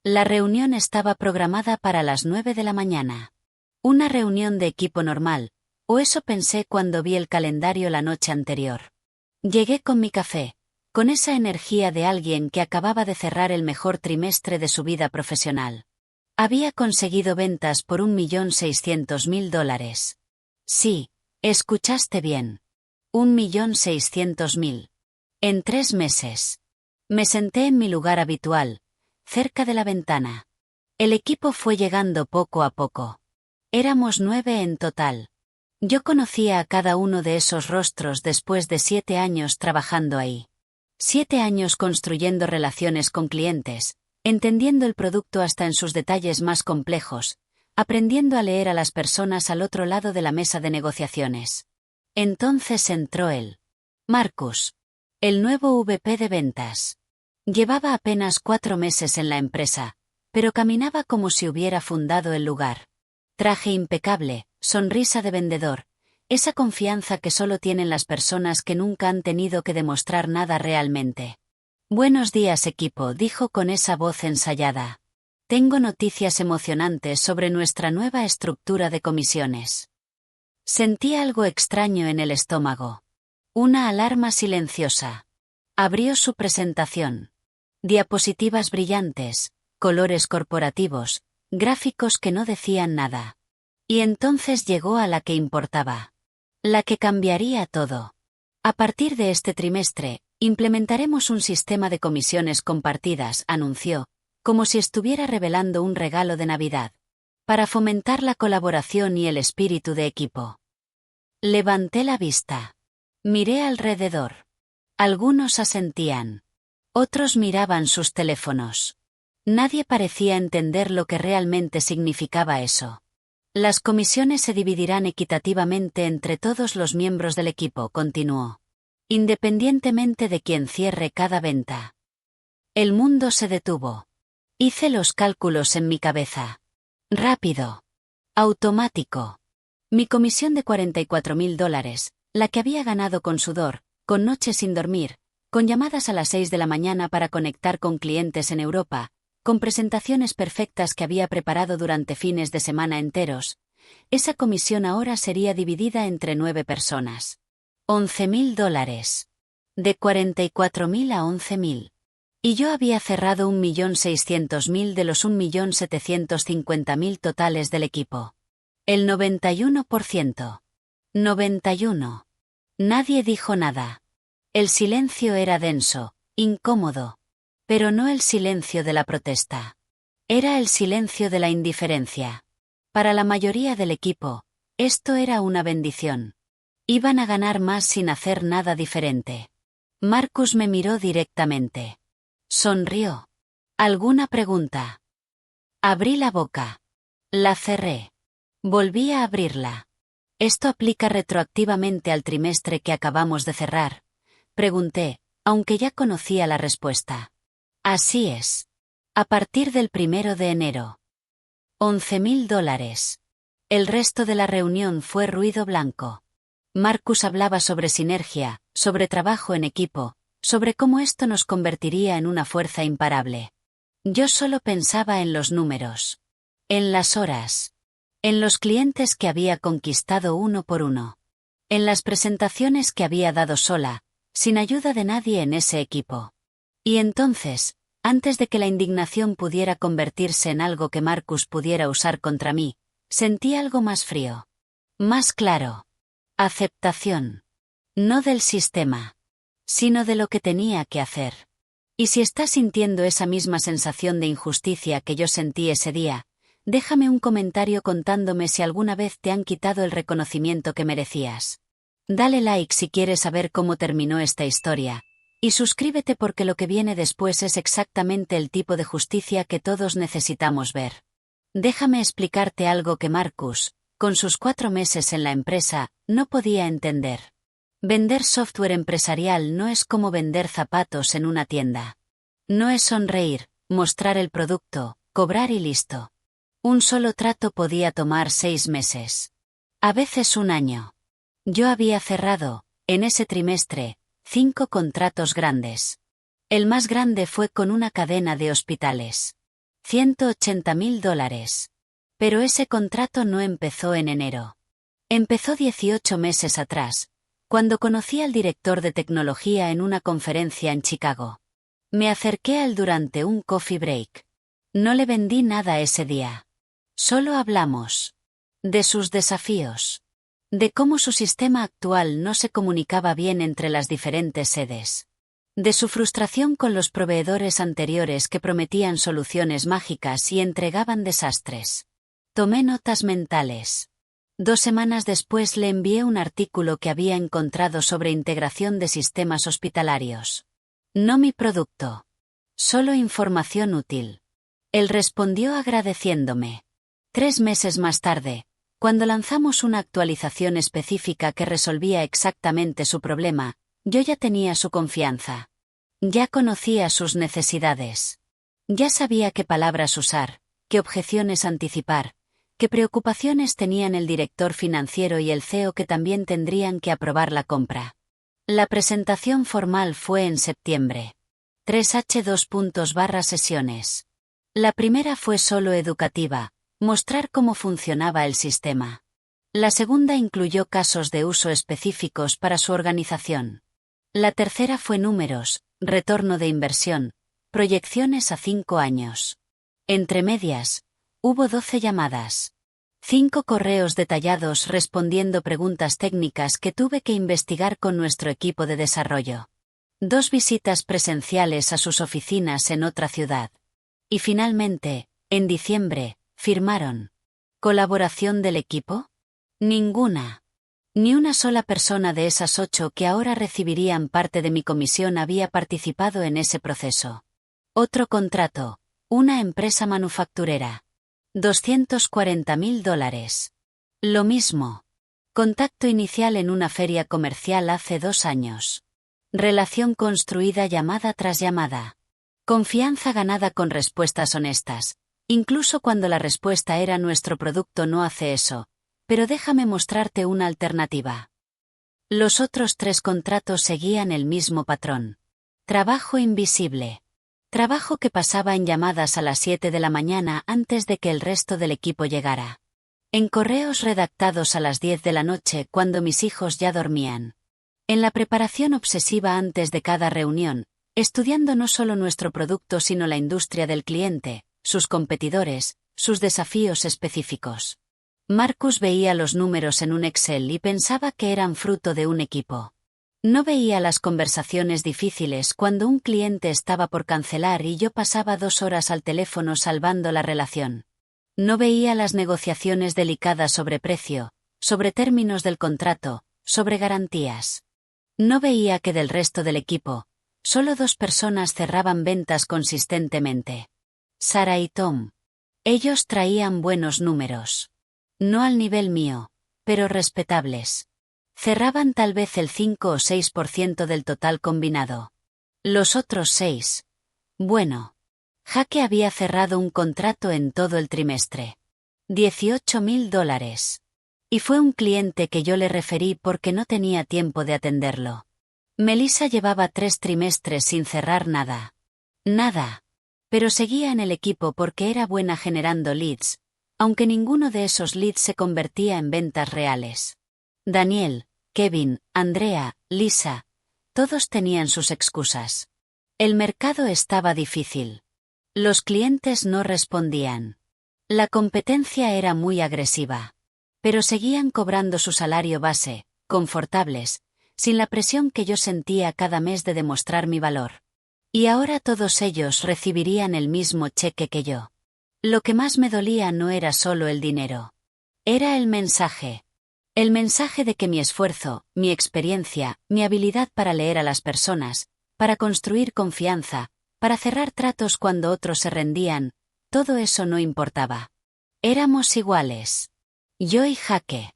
La reunión estaba programada para las 9 de la mañana. Una reunión de equipo normal, o eso pensé cuando vi el calendario la noche anterior. Llegué con mi café, con esa energía de alguien que acababa de cerrar el mejor trimestre de su vida profesional. Había conseguido ventas por $1.600.000. Sí, escuchaste bien. 1.600.000. En 3 meses. Me senté en mi lugar habitual, cerca de la ventana. El equipo fue llegando poco a poco. Éramos 9 en total. Yo conocía a cada uno de esos rostros después de 7 años trabajando ahí. 7 años construyendo relaciones con clientes, entendiendo el producto hasta en sus detalles más complejos, aprendiendo a leer a las personas al otro lado de la mesa de negociaciones. Entonces entró él. Marcus. El nuevo VP de ventas. Llevaba apenas 4 meses en la empresa, pero caminaba como si hubiera fundado el lugar. Traje impecable, sonrisa de vendedor, esa confianza que solo tienen las personas que nunca han tenido que demostrar nada realmente. Buenos días, equipo, dijo con esa voz ensayada. Tengo noticias emocionantes sobre nuestra nueva estructura de comisiones. Sentí algo extraño en el estómago. Una alarma silenciosa. Abrió su presentación. Diapositivas brillantes, colores corporativos, gráficos que no decían nada. Y entonces llegó a la que importaba. La que cambiaría todo. A partir de este trimestre, implementaremos un sistema de comisiones compartidas, anunció, como si estuviera revelando un regalo de Navidad, para fomentar la colaboración y el espíritu de equipo. Levanté la vista. Miré alrededor. Algunos asentían. Otros miraban sus teléfonos. Nadie parecía entender lo que realmente significaba eso. Las comisiones se dividirán equitativamente entre todos los miembros del equipo, continuó. Independientemente de quién cierre cada venta. El mundo se detuvo. Hice los cálculos en mi cabeza. Rápido. Automático. Mi comisión de $44.000, la que había ganado con sudor, con noches sin dormir, con llamadas a las 6 de la mañana para conectar con clientes en Europa, con presentaciones perfectas que había preparado durante fines de semana enteros, esa comisión ahora sería dividida entre 9 personas. $11.000. De 44.000 a 11.000. Y yo había cerrado 1.600.000 de los 1.750.000 totales del equipo. El 91%. 91. Nadie dijo nada. El silencio era denso, incómodo. Pero no el silencio de la protesta. Era el silencio de la indiferencia. Para la mayoría del equipo, esto era una bendición. Iban a ganar más sin hacer nada diferente. Marcus me miró directamente. Sonrió. ¿Alguna pregunta? Abrí la boca. La cerré. Volví a abrirla. ¿Esto aplica retroactivamente al trimestre que acabamos de cerrar? Pregunté, aunque ya conocía la respuesta. Así es. A partir del 1 de enero. $11.000. El resto de la reunión fue ruido blanco. Marcus hablaba sobre sinergia, sobre trabajo en equipo, sobre cómo esto nos convertiría en una fuerza imparable. Yo solo pensaba en los números. En las horas. En los clientes que había conquistado uno por uno. En las presentaciones que había dado sola, sin ayuda de nadie en ese equipo. Y entonces, antes de que la indignación pudiera convertirse en algo que Marcus pudiera usar contra mí, sentí algo más frío. Más claro. Aceptación. No del sistema, sino de lo que tenía que hacer. Y si estás sintiendo esa misma sensación de injusticia que yo sentí ese día, déjame un comentario contándome si alguna vez te han quitado el reconocimiento que merecías. Dale like si quieres saber cómo terminó esta historia, y suscríbete porque lo que viene después es exactamente el tipo de justicia que todos necesitamos ver. Déjame explicarte algo que Marcus, con sus 4 meses en la empresa, no podía entender. Vender software empresarial no es como vender zapatos en una tienda. No es sonreír, mostrar el producto, cobrar y listo. Un solo trato podía tomar 6 meses. A veces un año. Yo había cerrado, en ese trimestre, 5 contratos grandes. El más grande fue con una cadena de hospitales. $180.000. Pero ese contrato no empezó en enero. Empezó 18 meses atrás, cuando conocí al director de tecnología en una conferencia en Chicago. Me acerqué a él durante un coffee break. No le vendí nada ese día. Solo hablamos de sus desafíos, de cómo su sistema actual no se comunicaba bien entre las diferentes sedes, de su frustración con los proveedores anteriores que prometían soluciones mágicas y entregaban desastres. Tomé notas mentales. 2 semanas después le envié un artículo que había encontrado sobre integración de sistemas hospitalarios. No mi producto. Solo información útil. Él respondió agradeciéndome. 3 meses más tarde, cuando lanzamos una actualización específica que resolvía exactamente su problema, yo ya tenía su confianza. Ya conocía sus necesidades. Ya sabía qué palabras usar, qué objeciones anticipar, qué preocupaciones tenían el director financiero y el CEO que también tendrían que aprobar la compra. La presentación formal fue en septiembre. 3H2 sesiones. La primera fue solo educativa, mostrar cómo funcionaba el sistema. La segunda incluyó casos de uso específicos para su organización. La tercera fue números, retorno de inversión, proyecciones a 5 años. Entre medias, hubo 12 llamadas. 5 correos detallados respondiendo preguntas técnicas que tuve que investigar con nuestro equipo de desarrollo. 2 visitas presenciales a sus oficinas en otra ciudad. Y finalmente, en diciembre, firmaron. ¿Colaboración del equipo? Ninguna. Ni una sola persona de esas 8 que ahora recibirían parte de mi comisión había participado en ese proceso. Otro contrato, una empresa manufacturera. $240.000. Lo mismo. Contacto inicial en una feria comercial hace 2 años. Relación construida llamada tras llamada. Confianza ganada con respuestas honestas, incluso cuando la respuesta era nuestro producto no hace eso, pero déjame mostrarte una alternativa. Los otros 3 contratos seguían el mismo patrón. Trabajo invisible. Trabajo que pasaba en llamadas a las 7 de la mañana antes de que el resto del equipo llegara. En correos redactados a las 10 de la noche cuando mis hijos ya dormían. En la preparación obsesiva antes de cada reunión, estudiando no solo nuestro producto sino la industria del cliente, sus competidores, sus desafíos específicos. Marcus veía los números en un Excel y pensaba que eran fruto de un equipo. No veía las conversaciones difíciles cuando un cliente estaba por cancelar y yo pasaba 2 horas al teléfono salvando la relación. No veía las negociaciones delicadas sobre precio, sobre términos del contrato, sobre garantías. No veía que del resto del equipo, solo 2 personas cerraban ventas consistentemente. Sara y Tom. Ellos traían buenos números. No al nivel mío, pero respetables. Cerraban tal vez el 5 o 6% del total combinado. Los otros 6. Bueno. Jaque había cerrado un contrato en todo el trimestre. $18.000. Y fue un cliente que yo le referí porque no tenía tiempo de atenderlo. Melissa llevaba 3 trimestres sin cerrar nada. Nada. Pero seguía en el equipo porque era buena generando leads, aunque ninguno de esos leads se convertía en ventas reales. Daniel, Kevin, Andrea, Lisa, todos tenían sus excusas. El mercado estaba difícil. Los clientes no respondían. La competencia era muy agresiva. Pero seguían cobrando su salario base, confortables, sin la presión que yo sentía cada mes de demostrar mi valor. Y ahora todos ellos recibirían el mismo cheque que yo. Lo que más me dolía no era solo el dinero. Era el mensaje. El mensaje de que mi esfuerzo, mi experiencia, mi habilidad para leer a las personas, para construir confianza, para cerrar tratos cuando otros se rendían, todo eso no importaba. Éramos iguales. Yo y Jaque.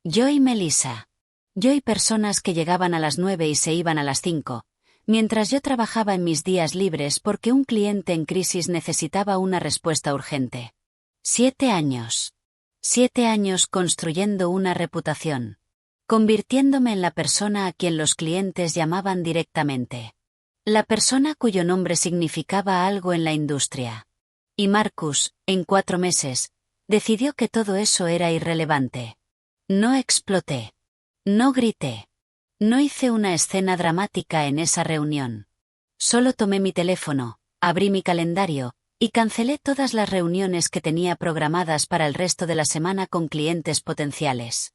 Yo y Melissa. Yo y personas que llegaban a las 9 y se iban a las 5, mientras yo trabajaba en mis días libres porque un cliente en crisis necesitaba una respuesta urgente. 7 años. 7 años construyendo una reputación. Convirtiéndome en la persona a quien los clientes llamaban directamente. La persona cuyo nombre significaba algo en la industria. Y Marcus, en 4 meses, decidió que todo eso era irrelevante. No exploté. No grité. No hice una escena dramática en esa reunión. Solo tomé mi teléfono, abrí mi calendario, y cancelé todas las reuniones que tenía programadas para el resto de la semana con clientes potenciales.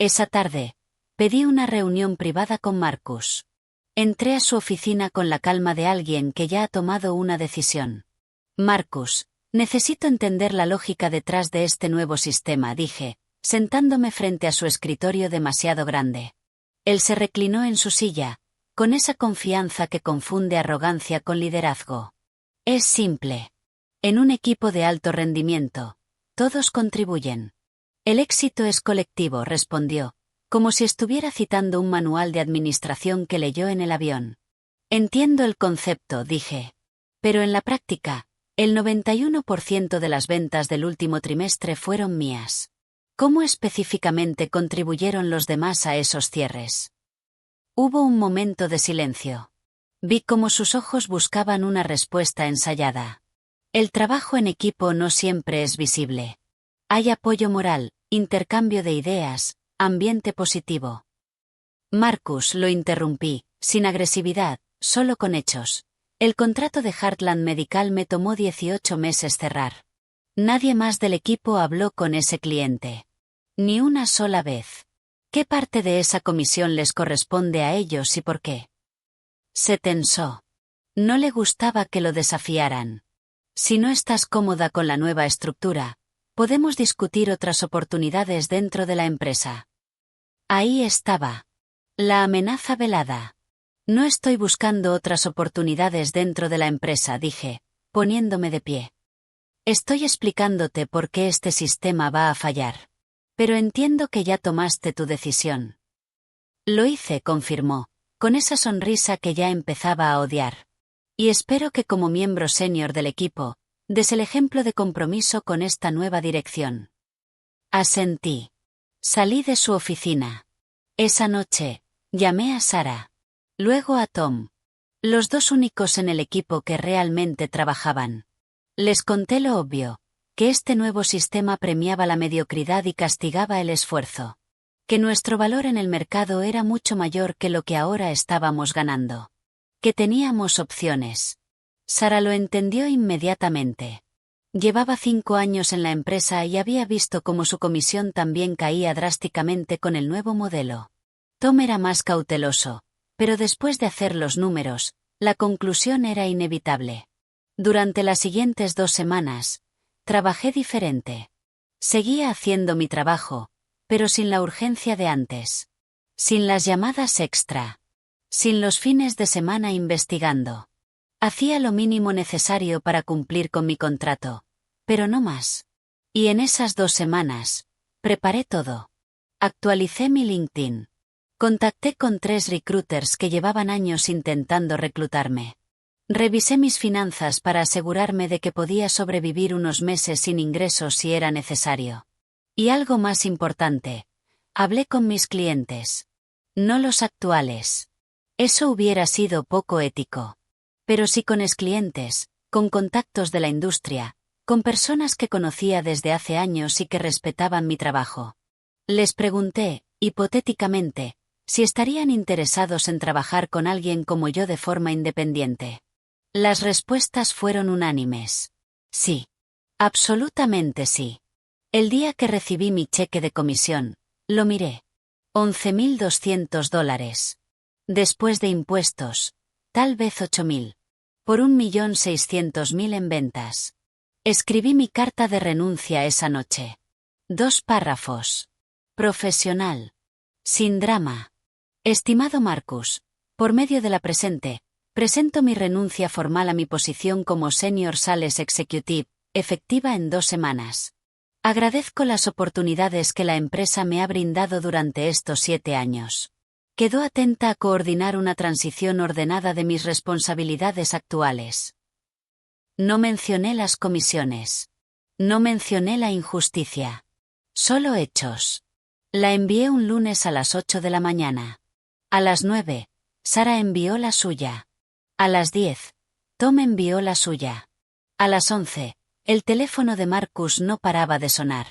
Esa tarde, pedí una reunión privada con Marcus. Entré a su oficina con la calma de alguien que ya ha tomado una decisión. Marcus, necesito entender la lógica detrás de este nuevo sistema, dije, sentándome frente a su escritorio demasiado grande. Él se reclinó en su silla, con esa confianza que confunde arrogancia con liderazgo. Es simple. En un equipo de alto rendimiento, todos contribuyen. El éxito es colectivo, respondió, como si estuviera citando un manual de administración que leyó en el avión. Entiendo el concepto, dije. Pero en la práctica, el 91% de las ventas del último trimestre fueron mías. ¿Cómo específicamente contribuyeron los demás a esos cierres? Hubo un momento de silencio. Vi cómo sus ojos buscaban una respuesta ensayada. El trabajo en equipo no siempre es visible. Hay apoyo moral, intercambio de ideas, ambiente positivo. Marcus, lo interrumpí, sin agresividad, solo con hechos. El contrato de Heartland Medical me tomó 18 meses cerrar. Nadie más del equipo habló con ese cliente. Ni una sola vez. ¿Qué parte de esa comisión les corresponde a ellos y por qué? Se tensó. No le gustaba que lo desafiaran. Si no estás cómoda con la nueva estructura, podemos discutir otras oportunidades dentro de la empresa. Ahí estaba. La amenaza velada. No estoy buscando otras oportunidades dentro de la empresa, dije, poniéndome de pie. Estoy explicándote por qué este sistema va a fallar. Pero entiendo que ya tomaste tu decisión. Lo hice, confirmó, con esa sonrisa que ya empezaba a odiar. Y espero que como miembro senior del equipo, des el ejemplo de compromiso con esta nueva dirección. Asentí. Salí de su oficina. Esa noche, llamé a Sara. Luego a Tom. Los dos únicos en el equipo que realmente trabajaban. Les conté lo obvio, que este nuevo sistema premiaba la mediocridad y castigaba el esfuerzo. Que nuestro valor en el mercado era mucho mayor que lo que ahora estábamos ganando. Que teníamos opciones. Sara lo entendió inmediatamente. Llevaba 5 años en la empresa y había visto cómo su comisión también caía drásticamente con el nuevo modelo. Tom era más cauteloso, pero después de hacer los números, la conclusión era inevitable. Durante las siguientes 2 semanas, trabajé diferente. Seguía haciendo mi trabajo, pero sin la urgencia de antes. Sin las llamadas extra. Sin los fines de semana investigando. Hacía lo mínimo necesario para cumplir con mi contrato, pero no más. Y en esas 2 semanas, preparé todo. Actualicé mi LinkedIn. Contacté con 3 recruiters que llevaban años intentando reclutarme. Revisé mis finanzas para asegurarme de que podía sobrevivir unos meses sin ingresos si era necesario. Y algo más importante, hablé con mis clientes. No los actuales. Eso hubiera sido poco ético. Pero sí con clientes, con contactos de la industria, con personas que conocía desde hace años y que respetaban mi trabajo. Les pregunté, hipotéticamente, si estarían interesados en trabajar con alguien como yo de forma independiente. Las respuestas fueron unánimes. Sí. Absolutamente sí. El día que recibí mi cheque de comisión, lo miré. $11.200. Después de impuestos, tal vez 8.000. Por 1.600.000 en ventas. Escribí mi carta de renuncia esa noche. 2 párrafos. Profesional. Sin drama. Estimado Marcus, por medio de la presente, presento mi renuncia formal a mi posición como Senior Sales Executive, efectiva en 2 semanas. Agradezco las oportunidades que la empresa me ha brindado durante estos 7 años. Quedo atenta a coordinar una transición ordenada de mis responsabilidades actuales. No mencioné las comisiones. No mencioné la injusticia. Solo hechos. La envié un lunes a las 8 de la mañana. A las 9, Sara envió la suya. A las 10, Tom envió la suya. A las 11, El teléfono de Marcus no paraba de sonar.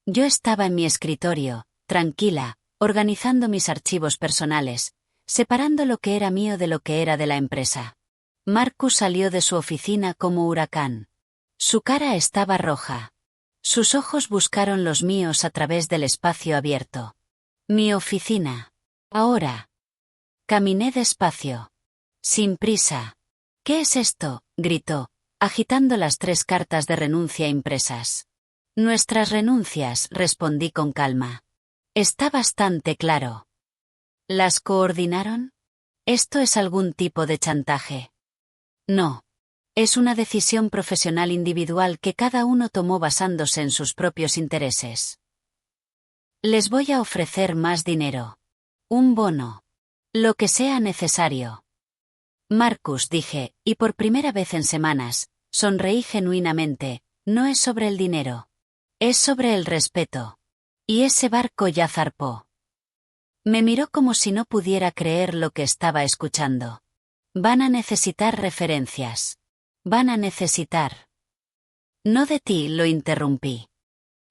Yo estaba en mi escritorio, tranquila, organizando mis archivos personales, separando lo que era mío de lo que era de la empresa. Marcus salió de su oficina como huracán. Su cara estaba roja. Sus ojos buscaron los míos a través del espacio abierto. Mi oficina. Ahora. Caminé despacio. Sin prisa. ¿Qué es esto?, gritó, agitando las 3 cartas de renuncia impresas. Nuestras renuncias, respondí con calma. Está bastante claro. ¿Las coordinaron? ¿Esto es algún tipo de chantaje? No. Es una decisión profesional individual que cada uno tomó basándose en sus propios intereses. Les voy a ofrecer más dinero. Un bono. Lo que sea necesario. Marcus, dije, y por primera vez en semanas, sonreí genuinamente, no es sobre el dinero. Es sobre el respeto. Y ese barco ya zarpó. Me miró como si no pudiera creer lo que estaba escuchando. Van a necesitar referencias. Van a necesitar. No de ti, lo interrumpí.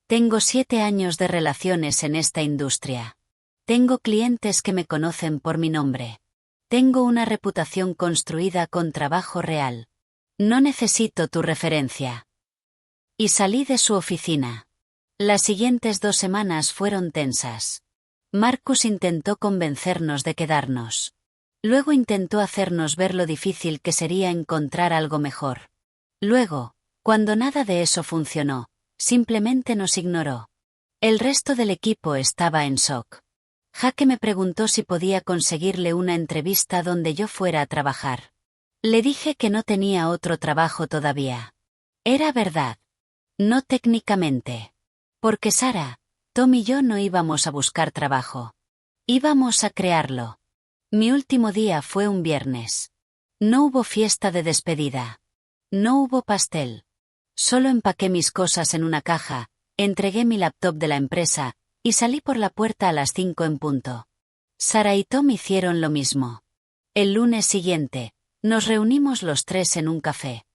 Tengo 7 años de relaciones en esta industria. Tengo clientes que me conocen por mi nombre. Tengo una reputación construida con trabajo real. No necesito tu referencia. Y salí de su oficina. Las siguientes 2 semanas fueron tensas. Marcus intentó convencernos de quedarnos. Luego intentó hacernos ver lo difícil que sería encontrar algo mejor. Luego, cuando nada de eso funcionó, simplemente nos ignoró. El resto del equipo estaba en shock. Jake me preguntó si podía conseguirle una entrevista donde yo fuera a trabajar. Le dije que no tenía otro trabajo todavía. Era verdad. No técnicamente. Porque Sara, Tom y yo no íbamos a buscar trabajo. Íbamos a crearlo. Mi último día fue un viernes. No hubo fiesta de despedida. No hubo pastel. Solo empaqué mis cosas en una caja, entregué mi laptop de la empresa, y salí por la puerta a las 5 en punto. Sara y Tom hicieron lo mismo. El lunes siguiente, nos reunimos los 3 en un café.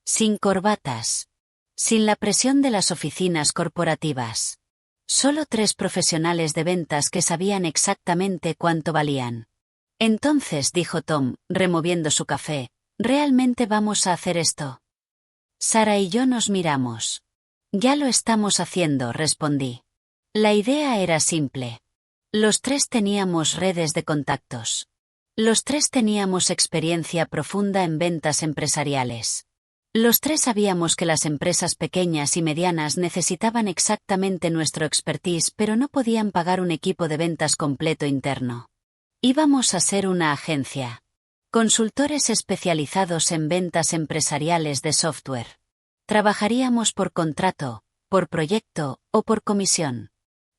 Sin corbatas. Sin la presión de las oficinas corporativas. Solo 3 profesionales de ventas que sabían exactamente cuánto valían. Entonces, dijo Tom, removiendo su café, ¿realmente vamos a hacer esto? Sara y yo nos miramos. Ya lo estamos haciendo, respondí. La idea era simple. Los 3 teníamos redes de contactos. Los 3 teníamos experiencia profunda en ventas empresariales. Los 3 sabíamos que las empresas pequeñas y medianas necesitaban exactamente nuestro expertise, pero no podían pagar un equipo de ventas completo interno. Íbamos a ser una agencia. Consultores especializados en ventas empresariales de software. Trabajaríamos por contrato, por proyecto o por comisión.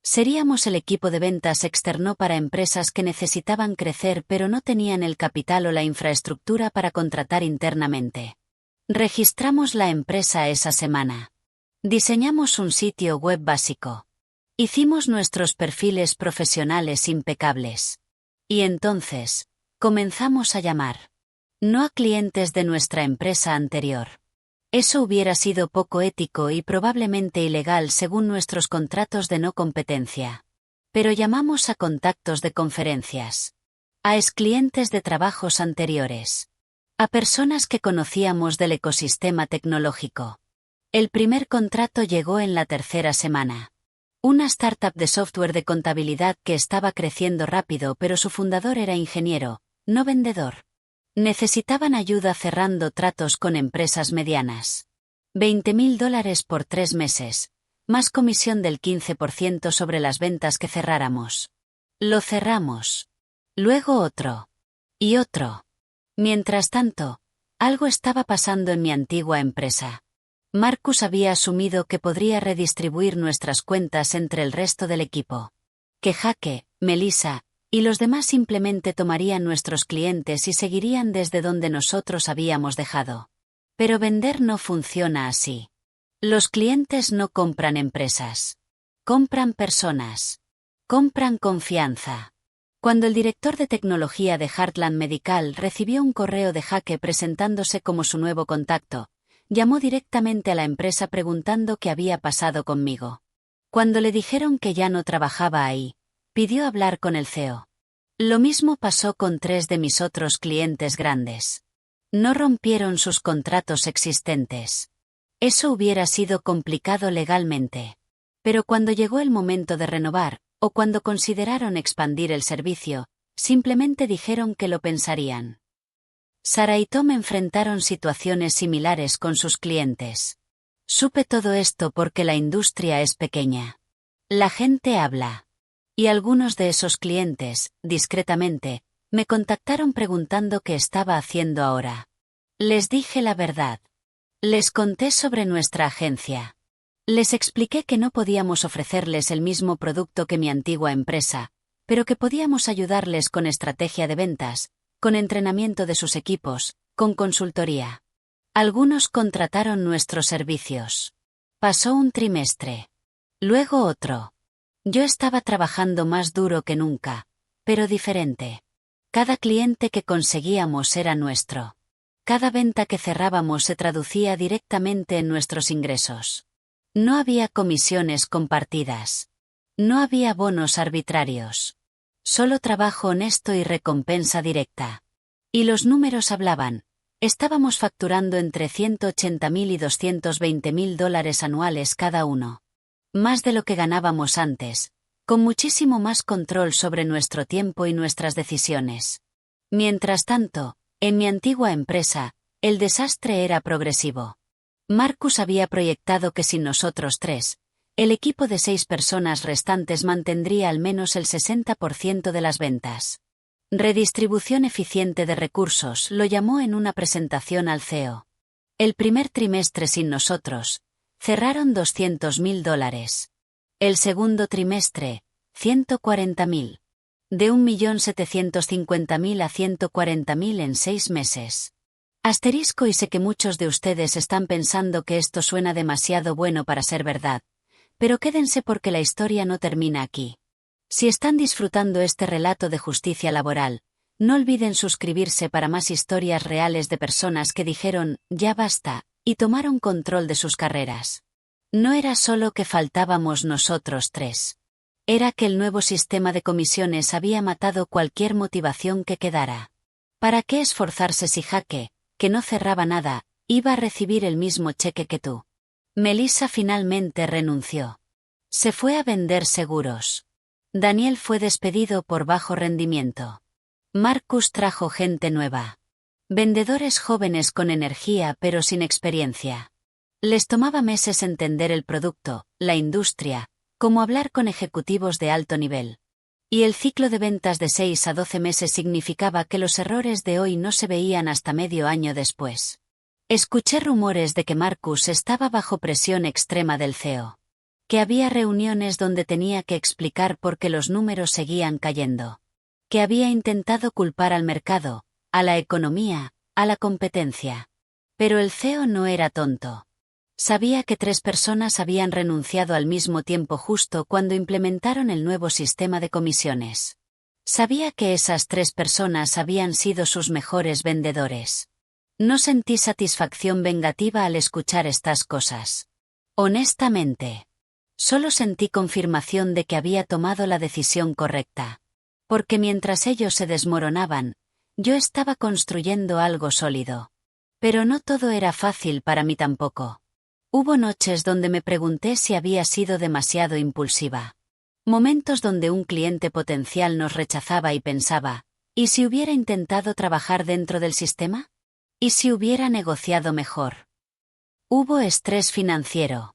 Seríamos el equipo de ventas externo para empresas que necesitaban crecer pero no tenían el capital o la infraestructura para contratar internamente. Registramos la empresa esa semana. Diseñamos un sitio web básico. Hicimos nuestros perfiles profesionales impecables. Y entonces, comenzamos a llamar. No a clientes de nuestra empresa anterior. Eso hubiera sido poco ético y probablemente ilegal según nuestros contratos de no competencia. Pero llamamos a contactos de conferencias. A exclientes de trabajos anteriores. A personas que conocíamos del ecosistema tecnológico. El primer contrato llegó en la 3ª semana. Una startup de software de contabilidad que estaba creciendo rápido, pero su fundador era ingeniero, no vendedor. Necesitaban ayuda cerrando tratos con empresas medianas. $20,000 por 3 meses, más comisión del 15% sobre las ventas que cerráramos. Lo cerramos. Luego otro. Y otro. Mientras tanto, algo estaba pasando en mi antigua empresa. Marcus había asumido que podría redistribuir nuestras cuentas entre el resto del equipo. Que Jake, Melissa y los demás simplemente tomarían nuestros clientes y seguirían desde donde nosotros habíamos dejado. Pero vender no funciona así. Los clientes no compran empresas. Compran personas. Compran confianza. Cuando el director de tecnología de Heartland Medical recibió un correo de Jake presentándose como su nuevo contacto, llamó directamente a la empresa preguntando qué había pasado conmigo. Cuando le dijeron que ya no trabajaba ahí, pidió hablar con el CEO. Lo mismo pasó con 3 de mis otros clientes grandes. No rompieron sus contratos existentes. Eso hubiera sido complicado legalmente. Pero cuando llegó el momento de renovar, o cuando consideraron expandir el servicio, simplemente dijeron que lo pensarían. Sara y Tom enfrentaron situaciones similares con sus clientes. Supe todo esto porque la industria es pequeña. La gente habla. Y algunos de esos clientes, discretamente, me contactaron preguntando qué estaba haciendo ahora. Les dije la verdad. Les conté sobre nuestra agencia. Les expliqué que no podíamos ofrecerles el mismo producto que mi antigua empresa, pero que podíamos ayudarles con estrategia de ventas, con entrenamiento de sus equipos, con consultoría. Algunos contrataron nuestros servicios. Pasó un trimestre. Luego otro. Yo estaba trabajando más duro que nunca, pero diferente. Cada cliente que conseguíamos era nuestro. Cada venta que cerrábamos se traducía directamente en nuestros ingresos. No había comisiones compartidas. No había bonos arbitrarios. Solo trabajo honesto y recompensa directa. Y los números hablaban. Estábamos facturando entre $180,000 y $220,000 anuales cada uno. Más de lo que ganábamos antes, con muchísimo más control sobre nuestro tiempo y nuestras decisiones. Mientras tanto, en mi antigua empresa, el desastre era progresivo. Marcus había proyectado que sin nosotros 3, el equipo de 6 personas restantes mantendría al menos el 60% de las ventas. Redistribución eficiente de recursos lo llamó en una presentación al CEO. El primer trimestre sin nosotros, cerraron $200,000. El segundo trimestre, $140,000. De 1.750.000 a 140.000 en 6 meses. Asterisco, y sé que muchos de ustedes están pensando que esto suena demasiado bueno para ser verdad, pero quédense porque la historia no termina aquí. Si están disfrutando este relato de justicia laboral, no olviden suscribirse para más historias reales de personas que dijeron, ya basta, y tomaron control de sus carreras. No era solo que faltábamos nosotros 3. Era que el nuevo sistema de comisiones había matado cualquier motivación que quedara. ¿Para qué esforzarse si Jaque, que no cerraba nada, iba a recibir el mismo cheque que tú? Melissa finalmente renunció. Se fue a vender seguros. Daniel fue despedido por bajo rendimiento. Marcus trajo gente nueva. Vendedores jóvenes con energía pero sin experiencia. Les tomaba meses entender el producto, la industria, como hablar con ejecutivos de alto nivel. Y el ciclo de ventas de 6 a 12 meses significaba que los errores de hoy no se veían hasta medio año después. Escuché rumores de que Marcus estaba bajo presión extrema del CEO. Que había reuniones donde tenía que explicar por qué los números seguían cayendo. Que había intentado culpar al mercado, a la economía, a la competencia. Pero el CEO no era tonto. Sabía que 3 personas habían renunciado al mismo tiempo justo cuando implementaron el nuevo sistema de comisiones. Sabía que esas 3 personas habían sido sus mejores vendedores. No sentí satisfacción vengativa al escuchar estas cosas. Honestamente. Solo sentí confirmación de que había tomado la decisión correcta. Porque mientras ellos se desmoronaban, yo estaba construyendo algo sólido. Pero no todo era fácil para mí tampoco. Hubo noches donde me pregunté si había sido demasiado impulsiva. Momentos donde un cliente potencial nos rechazaba y pensaba, ¿y si hubiera intentado trabajar dentro del sistema? ¿Y si hubiera negociado mejor? Hubo estrés financiero.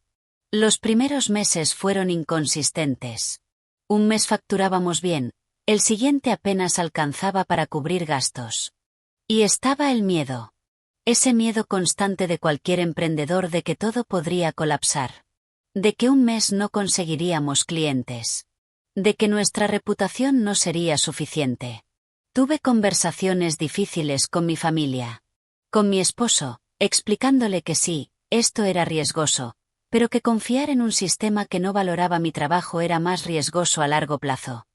Los primeros meses fueron inconsistentes. Un mes facturábamos bien, el siguiente apenas alcanzaba para cubrir gastos. Y estaba el miedo. Ese miedo constante de cualquier emprendedor de que todo podría colapsar. De que un mes no conseguiríamos clientes. De que nuestra reputación no sería suficiente. Tuve conversaciones difíciles con mi familia. Con mi esposo, explicándole que sí, esto era riesgoso, pero que confiar en un sistema que no valoraba mi trabajo era más riesgoso a largo plazo.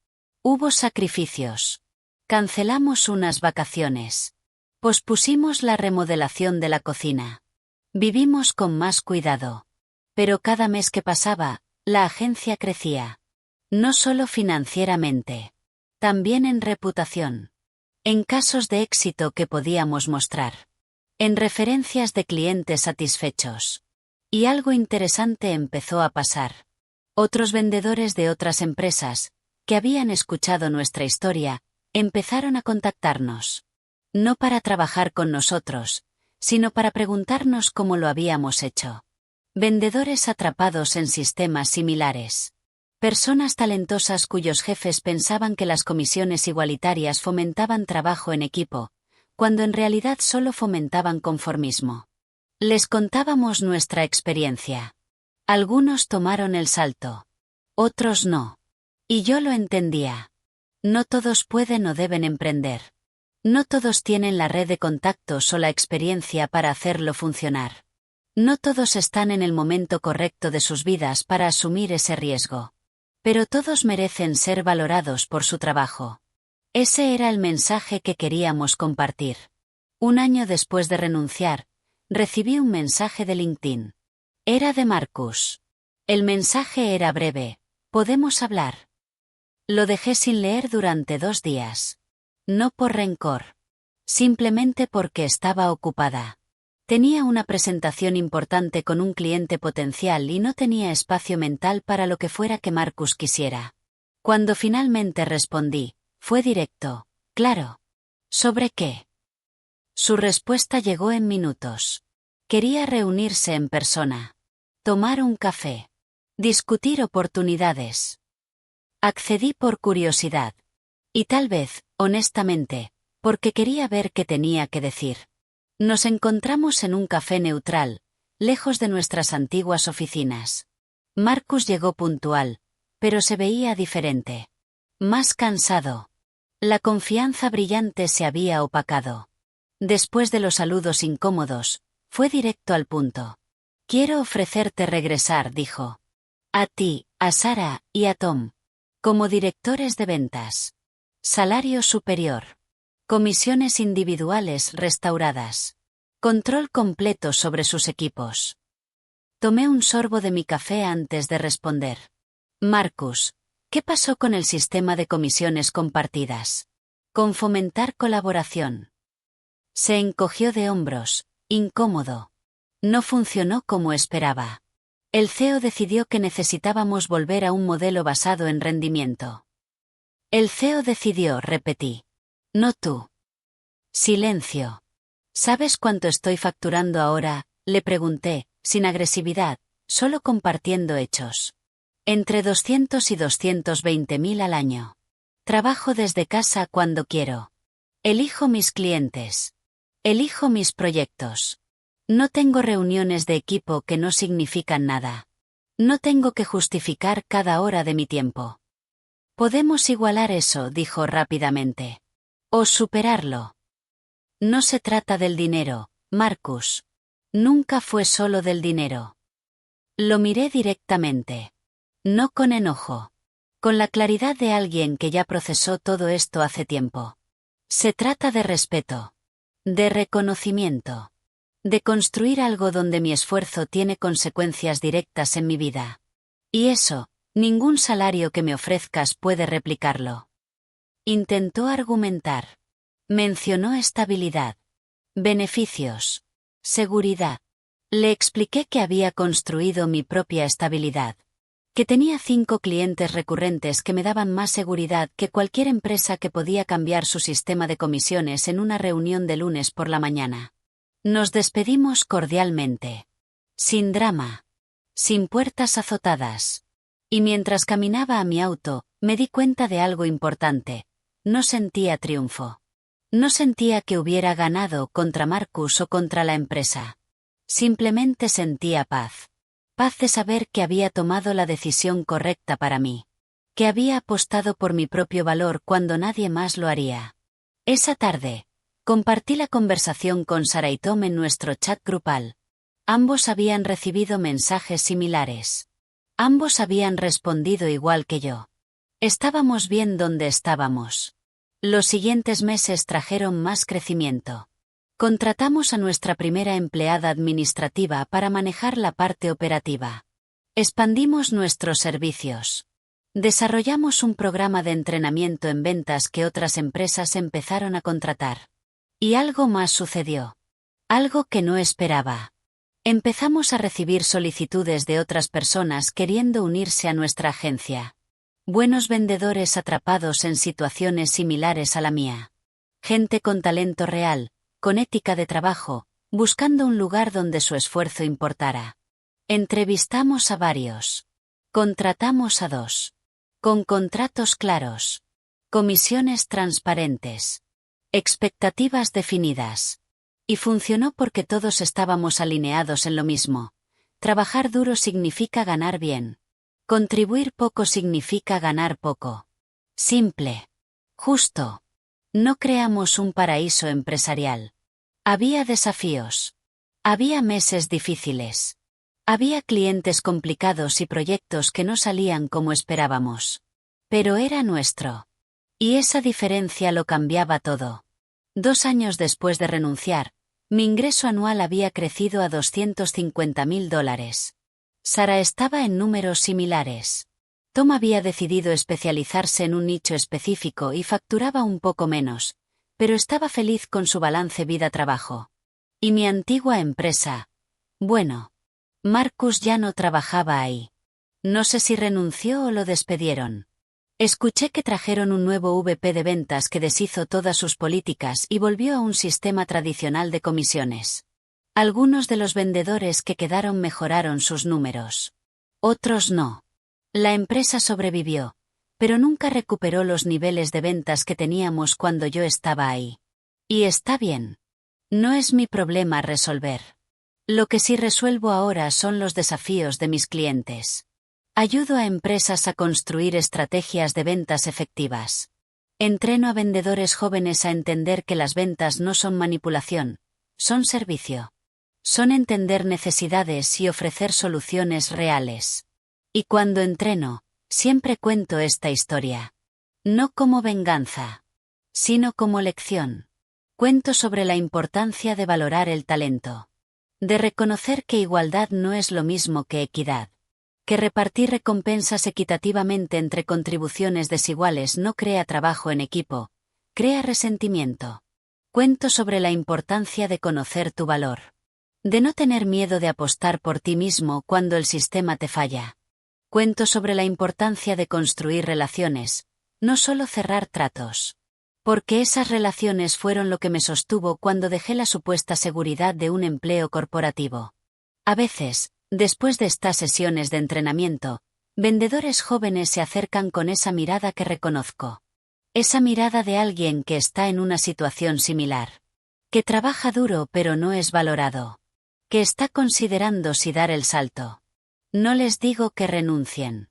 Hubo sacrificios. Cancelamos unas vacaciones. Pospusimos la remodelación de la cocina. Vivimos con más cuidado. Pero cada mes que pasaba, la agencia crecía. No solo financieramente. También en reputación. En casos de éxito que podíamos mostrar. En referencias de clientes satisfechos. Y algo interesante empezó a pasar. Otros vendedores de otras empresas, que habían escuchado nuestra historia, empezaron a contactarnos. No para trabajar con nosotros, sino para preguntarnos cómo lo habíamos hecho. Vendedores atrapados en sistemas similares. Personas talentosas cuyos jefes pensaban que las comisiones igualitarias fomentaban trabajo en equipo, cuando en realidad solo fomentaban conformismo. Les contábamos nuestra experiencia. Algunos tomaron el salto. Otros no. Y yo lo entendía. No todos pueden o deben emprender. No todos tienen la red de contactos o la experiencia para hacerlo funcionar. No todos están en el momento correcto de sus vidas para asumir ese riesgo. Pero todos merecen ser valorados por su trabajo. Ese era el mensaje que queríamos compartir. Un año después de renunciar, recibí un mensaje de LinkedIn. Era de Marcus. El mensaje era breve. ¿Podemos hablar? Lo dejé sin leer durante 2 días. No por rencor. Simplemente porque estaba ocupada. Tenía una presentación importante con un cliente potencial y no tenía espacio mental para lo que fuera que Marcus quisiera. Cuando finalmente respondí, fue directo. Claro. ¿Sobre qué? Su respuesta llegó en minutos. Quería reunirse en persona. Tomar un café. Discutir oportunidades. Accedí por curiosidad. Y tal vez, honestamente, porque quería ver qué tenía que decir. Nos encontramos en un café neutral, lejos de nuestras antiguas oficinas. Marcus llegó puntual, pero se veía diferente. Más cansado. La confianza brillante se había opacado. Después de los saludos incómodos, fue directo al punto. Quiero ofrecerte regresar, dijo. A ti, a Sara y a Tom. Como directores de ventas. Salario superior. Comisiones individuales restauradas. Control completo sobre sus equipos. Tomé un sorbo de mi café antes de responder. Marcus, ¿qué pasó con el sistema de comisiones compartidas? Con fomentar colaboración. Se encogió de hombros, incómodo. No funcionó como esperaba. El CEO decidió que necesitábamos volver a un modelo basado en rendimiento. El CEO decidió, repetí. No tú. Silencio. ¿Sabes cuánto estoy facturando ahora? Le pregunté, sin agresividad, solo compartiendo hechos. Entre 200 y 220.000 al año. Trabajo desde casa cuando quiero. Elijo mis clientes. Elijo mis proyectos. No tengo reuniones de equipo que no significan nada. No tengo que justificar cada hora de mi tiempo. Podemos igualar eso, dijo rápidamente. O superarlo. No se trata del dinero, Marcus. Nunca fue solo del dinero. Lo miré directamente. No con enojo. Con la claridad de alguien que ya procesó todo esto hace tiempo. Se trata de respeto. De reconocimiento. De construir algo donde mi esfuerzo tiene consecuencias directas en mi vida. Y eso, ningún salario que me ofrezcas puede replicarlo. Intentó argumentar. Mencionó estabilidad. Beneficios. Seguridad. Le expliqué que había construido mi propia estabilidad. Que tenía 5 clientes recurrentes que me daban más seguridad que cualquier empresa que podía cambiar su sistema de comisiones en una reunión de lunes por la mañana. Nos despedimos cordialmente. Sin drama. Sin puertas azotadas. Y mientras caminaba a mi auto, me di cuenta de algo importante. No sentía triunfo. No sentía que hubiera ganado contra Marcus o contra la empresa. Simplemente sentía paz. Paz de saber que había tomado la decisión correcta para mí. Que había apostado por mi propio valor cuando nadie más lo haría. Esa tarde, compartí la conversación con Sara y Tom en nuestro chat grupal. Ambos habían recibido mensajes similares. Ambos habían respondido igual que yo. Estábamos bien donde estábamos. Los siguientes meses trajeron más crecimiento. Contratamos a nuestra primera empleada administrativa para manejar la parte operativa. Expandimos nuestros servicios. Desarrollamos un programa de entrenamiento en ventas que otras empresas empezaron a contratar. Y algo más sucedió. Algo que no esperaba. Empezamos a recibir solicitudes de otras personas queriendo unirse a nuestra agencia. Buenos vendedores atrapados en situaciones similares a la mía. Gente con talento real, con ética de trabajo, buscando un lugar donde su esfuerzo importara. Entrevistamos a varios. Contratamos a 2. Con contratos claros. Comisiones transparentes. Expectativas definidas. Y funcionó porque todos estábamos alineados en lo mismo. Trabajar duro significa ganar bien. Contribuir poco significa ganar poco. Simple. Justo. No creamos un paraíso empresarial. Había desafíos. Había meses difíciles. Había clientes complicados y proyectos que no salían como esperábamos. Pero era nuestro. Y esa diferencia lo cambiaba todo. 2 años después de renunciar, mi ingreso anual había crecido a $250.000. Sara estaba en números similares. Tom había decidido especializarse en un nicho específico y facturaba un poco menos, pero estaba feliz con su balance vida-trabajo. Y mi antigua empresa. Bueno. Marcus ya no trabajaba ahí. No sé si renunció o lo despidieron. Escuché que trajeron un nuevo VP de ventas que deshizo todas sus políticas y volvió a un sistema tradicional de comisiones. Algunos de los vendedores que quedaron mejoraron sus números. Otros no. La empresa sobrevivió, pero nunca recuperó los niveles de ventas que teníamos cuando yo estaba ahí. Y está bien. No es mi problema resolver. Lo que sí resuelvo ahora son los desafíos de mis clientes. Ayudo a empresas a construir estrategias de ventas efectivas. Entreno a vendedores jóvenes a entender que las ventas no son manipulación, son servicio. Son entender necesidades y ofrecer soluciones reales. Y cuando entreno, siempre cuento esta historia. No como venganza, sino como lección. Cuento sobre la importancia de valorar el talento. De reconocer que igualdad no es lo mismo que equidad. Que repartir recompensas equitativamente entre contribuciones desiguales no crea trabajo en equipo, crea resentimiento. Cuento sobre la importancia de conocer tu valor. De no tener miedo de apostar por ti mismo cuando el sistema te falla. Cuento sobre la importancia de construir relaciones, no solo cerrar tratos. Porque esas relaciones fueron lo que me sostuvo cuando dejé la supuesta seguridad de un empleo corporativo. A veces, después de estas sesiones de entrenamiento, vendedores jóvenes se acercan con esa mirada que reconozco. Esa mirada de alguien que está en una situación similar. Que trabaja duro pero no es valorado. Que está considerando si dar el salto. No les digo que renuncien.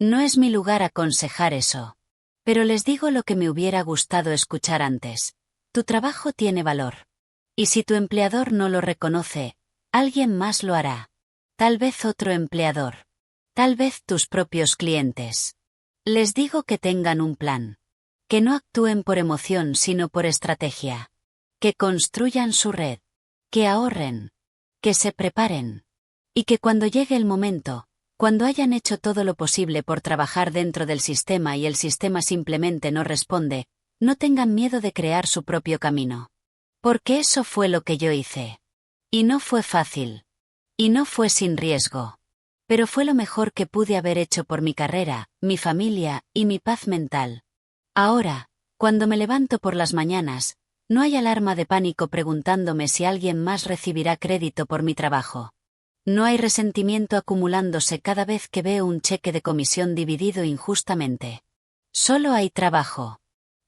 No es mi lugar aconsejar eso. Pero les digo lo que me hubiera gustado escuchar antes. Tu trabajo tiene valor. Y si tu empleador no lo reconoce, alguien más lo hará. Tal vez otro empleador. Tal vez tus propios clientes. Les digo que tengan un plan. Que no actúen por emoción sino por estrategia. Que construyan su red. Que ahorren. Que se preparen. Y que cuando llegue el momento, cuando hayan hecho todo lo posible por trabajar dentro del sistema y el sistema simplemente no responde, no tengan miedo de crear su propio camino. Porque eso fue lo que yo hice. Y no fue fácil. Y no fue sin riesgo. Pero fue lo mejor que pude haber hecho por mi carrera, mi familia y mi paz mental. Ahora, cuando me levanto por las mañanas, no hay alarma de pánico preguntándome si alguien más recibirá crédito por mi trabajo. No hay resentimiento acumulándose cada vez que veo un cheque de comisión dividido injustamente. Solo hay trabajo.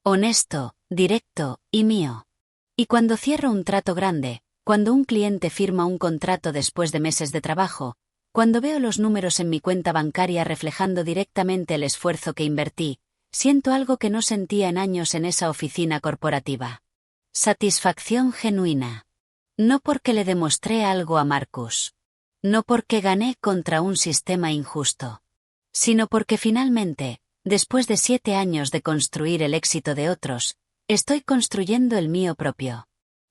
Honesto, directo y mío. Y cuando cierro un trato grande, cuando un cliente firma un contrato después de meses de trabajo, cuando veo los números en mi cuenta bancaria reflejando directamente el esfuerzo que invertí, siento algo que no sentía en años en esa oficina corporativa. Satisfacción genuina. No porque le demostré algo a Marcus. No porque gané contra un sistema injusto. Sino porque finalmente, después de 7 años de construir el éxito de otros, estoy construyendo el mío propio.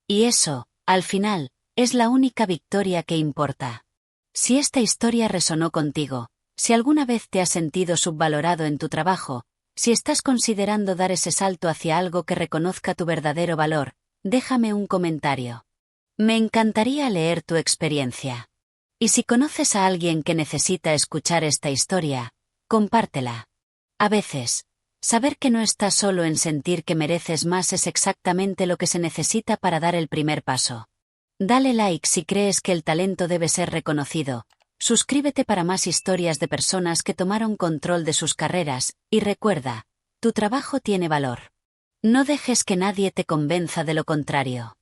Y eso, al final, es la única victoria que importa. Si esta historia resonó contigo, si alguna vez te has sentido subvalorado en tu trabajo, si estás considerando dar ese salto hacia algo que reconozca tu verdadero valor, déjame un comentario. Me encantaría leer tu experiencia. Y si conoces a alguien que necesita escuchar esta historia, compártela. A veces, saber que no estás solo en sentir que mereces más es exactamente lo que se necesita para dar el primer paso. Dale like si crees que el talento debe ser reconocido. Suscríbete para más historias de personas que tomaron control de sus carreras, y recuerda, tu trabajo tiene valor. No dejes que nadie te convenza de lo contrario.